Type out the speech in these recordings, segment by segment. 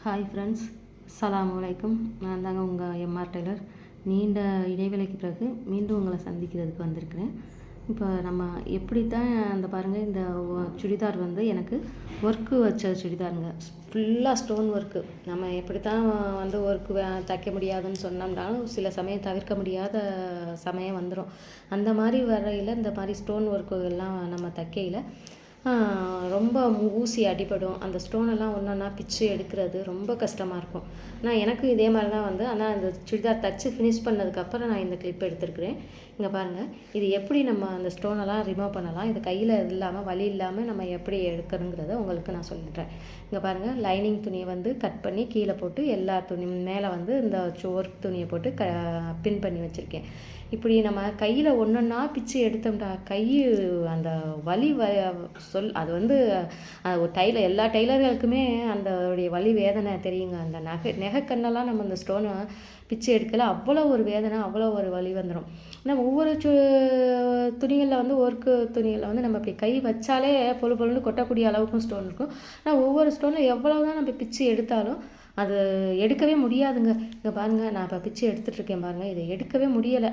Hi friends, அஸ்ஸலாமு அலைக்கும். நான் தாங்க உங்கள் எம்ஆர் டெய்லர். நீண்ட இடைவேளைக்கு பிறகு மீண்டும் உங்களை சந்திக்கிறதுக்கு வந்திருக்கிறேன். இப்போ நம்ம எப்படி தான் அந்த பாருங்கள், இந்த சுடிதார் வந்து எனக்கு ஒர்க்கு வச்ச சுடிதாருங்க. ஃபுல்லாக ஸ்டோன் ஒர்க்கு. நம்ம எப்படி தான் வந்து ஒர்க்கு தைக்க முடியாதுன்னு சொன்னோம்னாலும் சில சமயம் தவிர்க்க முடியாத சமயம் வந்துடும். அந்த மாதிரி வரையில் இந்த மாதிரி ஸ்டோன் ஒர்க்குகள்லாம் நம்ம தைக்கையில் ரொம்ப ஊசி அடிபடும். அந்த ஸ்டோனெல்லாம் ஒன்றா பிச்சு எடுக்கிறது ரொம்ப கஷ்டமாக இருக்கும். ஆனால் எனக்கும் இதே மாதிரி தான் வந்து, ஆனால் அந்த சுடிதார் தச்சு ஃபினிஷ் பண்ணதுக்கப்புறம் நான் இந்த கிளிப் எடுத்துருக்கிறேன். இங்கே பாருங்கள், இது எப்படி நம்ம அந்த ஸ்டோனெல்லாம் ரிமூவ் பண்ணலாம், இது கையில் இல்லாமல் வலி இல்லாமல் நம்ம எப்படி எடுக்கணுங்கிறத உங்களுக்கு நான் சொல்லிடுறேன். இங்கே பாருங்கள், லைனிங் துணியை வந்து கட் பண்ணி கீழே போட்டு எல்லா துணி மேலே வந்து இந்த ஒர்க் துணியை போட்டு பின் பண்ணி வச்சுருக்கேன். இப்படி நம்ம கையில் ஒன்றா பிச்சு எடுத்தோம்டா கை அந்த வலி அது வந்து எல்லா டெய்லர்களுக்குமே அந்த வலி வேதனை தெரியுங்க. அந்த நெகக்கண்ணெல்லாம் நம்ம அந்த ஸ்டோனை பிச்சு எடுக்கல, அவ்வளோ ஒரு வேதனை, அவ்வளோ ஒரு வலி வந்துடும். ஆனால் ஒவ்வொரு துணிகளில் வந்து ஒர்க்கு துணிகளில் வந்து நம்ம இப்படி கை வச்சாலே பொழுன்னு கொட்டக்கூடிய அளவுக்கும் ஸ்டோன் இருக்கும். ஆனால் ஒவ்வொரு ஸ்டோனில் எவ்வளோ தான் நம்ம பிச்சு எடுத்தாலும் அது எடுக்கவே முடியாதுங்க. இங்கே பாருங்கள், நான் இப்போ பிச்சு எடுத்துகிட்ருக்கேன் பாருங்கள், இதை எடுக்கவே முடியலை.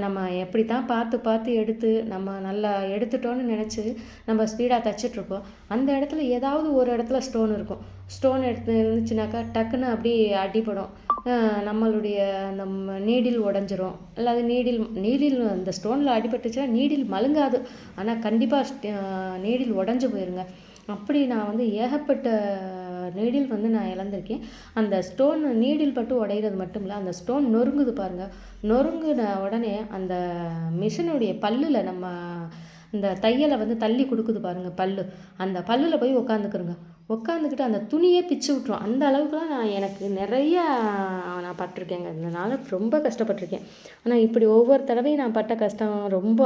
நம்ம எப்படி தான் பார்த்து எடுத்து நம்ம நல்லா எடுத்துட்டோன்னு நினச்சி நம்ம ஸ்பீடாக தைச்சிட்ருக்கோம். அந்த இடத்துல ஏதாவது ஒரு இடத்துல ஸ்டோன் இருக்கும். ஸ்டோன் இருந்துச்சுனாக்கா டக்குன்னு அப்படி அடிப்படும். நம்மளுடைய நம்ம நீடில் உடஞ்சிரும். அல்லது நீடில் அந்த ஸ்டோனில் அடிபட்டுச்சுன்னா நீடில் மழுங்காது, ஆனால் கண்டிப்பாக நீடில் உடஞ்சி போயிருங்க. அப்படி நான் வந்து ஏகப்பட்ட நீடில் வந்து நான் இழந்திருக்கேன். அந்த ஸ்டோன் நீடில் பட்டு உடையிறது மட்டும் இல்லை, அந்த ஸ்டோன் நொறுங்குது பாருங்கள். நொறுங்குன உடனே அந்த மிஷினுடைய பல்லில் நம்ம இந்த தையலை வந்து தள்ளி கொடுக்குது பாருங்கள், அந்த பல்லில் போய் உட்காந்துக்கிட்டு அந்த துணியே பிச்சு விட்ரும். அந்த அளவுக்குலாம் எனக்கு நிறையா நான் பட்டிருக்கேங்க. இதனால் ரொம்ப கஷ்டப்பட்டிருக்கேன். ஆனால் இப்படி ஒவ்வொரு தடவையும் நான் பட்ட கஷ்டம் ரொம்ப.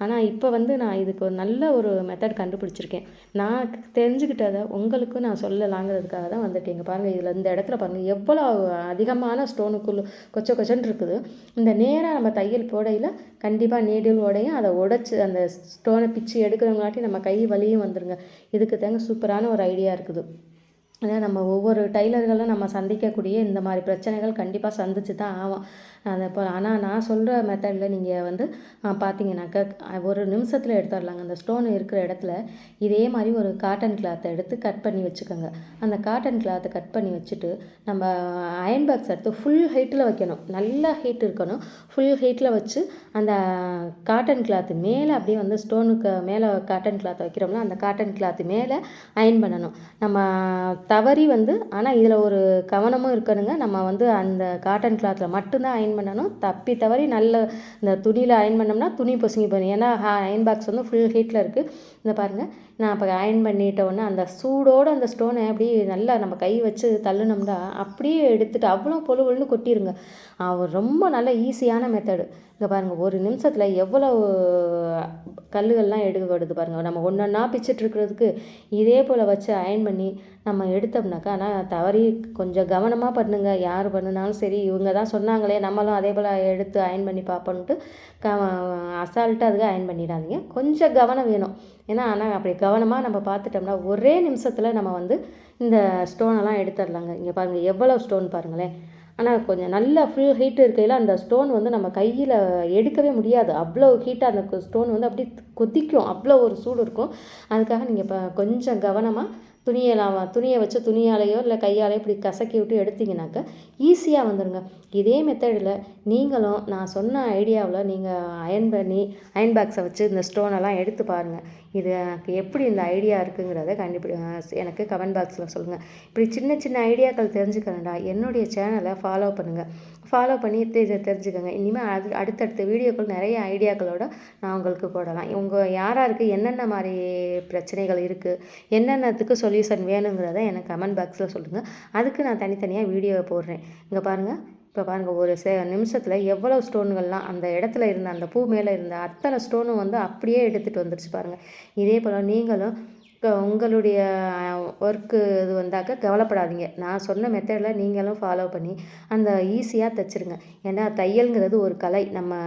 ஆனால் இப்போ வந்து நான் இதுக்கு ஒரு நல்ல ஒரு மெத்தட் கண்டுபிடிச்சிருக்கேன். நான் தெரிஞ்சுக்கிட்டதை உங்களுக்கும் நான் சொல்லலாங்கிறதுக்காக தான் வந்துட்டேங்க. பாருங்கள், இதில் இந்த இடத்துல பாருங்கள் எவ்வளோ அதிகமான ஸ்டோனுக்குள்ளே கொச்சன்னு இருக்குது. இந்த நேராக நம்ம தையல் போடையில் கண்டிப்பாக நீடில் உடையும், அதை உடைச்சி அந்த ஸ்டோனை பிச்சு எடுக்கிறவங்களாட்டி நம்ம கை வலியும் வந்துடுங்க. இதுக்கு தாங்க சூப்பரான ஒரு ஐடியா இருக்குது. அதான் நம்ம ஒவ்வொரு டெய்லர்களும் நம்ம சந்திக்கக்கூடிய இந்த மாதிரி பிரச்சனைகள் கண்டிப்பாக சந்திச்சு தான் ஆகும். அதை இப்போ ஆனால் நான் சொல்கிற மெத்தடில் நீங்கள் வந்து பார்த்தீங்கன்னாக்கா ஒரு நிமிஷத்தில் எடுத்துடலாங்க. அந்த ஸ்டோன் இருக்கிற இடத்துல இதே மாதிரி ஒரு காட்டன் கிளாத்தை எடுத்து கட் பண்ணி வச்சுக்கோங்க. அந்த காட்டன் கிளாத்தை கட் பண்ணி வச்சுட்டு நம்ம அயன் பாக்ஸ் எடுத்து ஃபுல் ஹீட்டில் வைக்கணும். நல்லா ஹீட் இருக்கணும். ஃபுல் ஹீட்டில் வச்சு அந்த காட்டன் கிளாத்து மேலே அப்படியே வந்து ஸ்டோனுக்கு மேலே காட்டன் கிளாத்தை வைக்கிறோம்னா அந்த காட்டன் கிளாத்து மேலே அயன் பண்ணணும். நம்ம தவறி வந்து, ஆனால் இதில் ஒரு கவனமும் இருக்கணுங்க. நம்ம வந்து அந்த காட்டன் கிளாத்தில் மட்டும்தான் அயன் பண்ணணும். தவறி நல்ல இந்த துணியில் அயன் பண்ணோம்னா துணி பொசுங்கி போயிடும். ஏன்னா அயன் பாக்ஸ் வந்து ஃபுல் ஹீட்டில் இருக்குது. இந்த பாருங்கள், நான் இப்போ அயன் பண்ணிட்டோன்னே அந்த சூடோடு அந்த ஸ்டோனை அப்படி நல்லா நம்ம கை வச்சு தள்ளுனோம்னா அப்படியே எடுத்துகிட்டு அவ்வளோ பொழுன்னு கொட்டிடுங்க. ரொம்ப நல்ல ஈஸியான மெத்தடு. இங்கே பாருங்கள், ஒரு நிமிஷத்தில் எவ்வளோ கல்லுகள்லாம் எடுக்கப்படுது பாருங்கள். நம்ம ஒன்றா பிச்சுட்ருக்கிறதுக்கு இதே போல் வச்சு அயன் பண்ணி நம்ம எடுத்தோம்னாக்கா, ஆனால் தவறி கொஞ்சம் கவனமாக பண்ணுங்க. யார் பண்ணினாலும் சரி, இவங்க தான் சொன்னாங்களே நம்மளும் அதே போல் எடுத்து அயன் பண்ணி பார்ப்போன்ட்டு அசால்ட்டாக அதுக்கு அயன் பண்ணிடாதீங்க. கொஞ்சம் கவனம் வேணும். ஏன்னா ஆனால் அப்படி கவனமாக நம்ம பார்த்துட்டோம்னா ஒரே நிமிஷத்தில் நம்ம வந்து இந்த ஸ்டோனெல்லாம் எடுத்துடலாங்க. இங்கே பாருங்கள் எவ்வளோ ஸ்டோன் பாருங்களேன். ஆனால் கொஞ்சம் நல்லா ஃபுல் ஹீட்டு இருக்கையில் அந்த ஸ்டோன் வந்து நம்ம கையில் எடுக்கவே முடியாது. அவ்வளோ ஹீட்டாக அந்த ஸ்டோன் வந்து அப்படி கொதிக்கும், அவ்வளோ ஒரு சூடு இருக்கும். அதுக்காக நீங்கள் இப்போ கொஞ்சம் கவனமாக துணியை வச்சு துணியாலேயோ இல்லை கையாலேயோ இப்படி கசக்கி விட்டு எடுத்திங்கனாக்கா ஈஸியாக வந்துடுங்க. இதே மெத்தடில் நீங்களும் நான் சொன்ன ஐடியாவில் நீங்கள் அயன் பாக்ஸை வச்சு இந்த ஸ்டோனெல்லாம் எடுத்து பாருங்கள். இது எனக்கு எப்படி இந்த ஐடியா இருக்குங்கிறத எனக்கு கமெண்ட் பாக்ஸில் சொல்லுங்கள். இப்படி சின்ன ஐடியாக்கள் தெரிஞ்சுக்கிறேன்டா என்னுடைய சேனலை ஃபாலோ பண்ணுங்கள். ஃபாலோ பண்ணி தெரிஞ்சுக்கோங்க. இனிமேல் அடுத்தடுத்த வீடியோக்கள் நிறைய ஐடியாக்களோடு நான் உங்களுக்கு போடலாம். யாராருக்கு என்னென்ன மாதிரி பிரச்சனைகள் இருக்குது, என்னென்னத்துக்கு சொல்யூஷன் வேணுங்கிறத எனக்கு கமெண்ட் பாக்ஸில் சொல்லுங்கள். அதுக்கு நான் தனித்தனியாக வீடியோ போடுறேன். இங்கே பாருங்கள், இப்போ பாருங்கள், ஒரு நிமிஷத்தில் எவ்வளோ ஸ்டோன்கள்லாம் அந்த இடத்துல இருந்த அந்த பூ மேலே இருந்த அத்தனை ஸ்டோனும் வந்து அப்படியே எடுத்துகிட்டு வந்துடுச்சு பாருங்கள். இதே போல் நீங்களும் உங்களுடைய ஒர்க்கு இது வந்தாக்க கவலைப்படாதீங்க. நான் சொன்ன மெத்தடில் நீங்களும் ஃபாலோ பண்ணி அந்த ஈஸியாக தைச்சிருங்க. ஏன்னா தையல்ங்கிறது ஒரு கலை. நம்ம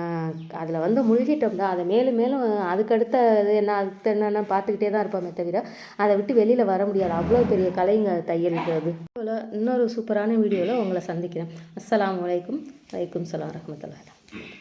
அதில் வந்து முழுகிட்டோம்னா அதை மேலும் மேலும் அதுக்கடுத்த இது என்ன அடுத்து என்னென்ன பார்த்துக்கிட்டே தான் இருப்போமே தவிர அதை விட்டு வெளியில் வர முடியாது. அவ்வளோ பெரிய கலைங்க தையல்ங்கிறது. இன்னொரு சூப்பரான வீடியோவில் உங்களை சந்திக்கிறேன். அஸ்ஸலாமு அலைக்கும். வலைக்கும் சலாம் வரஹ்மத்துல்லாஹி.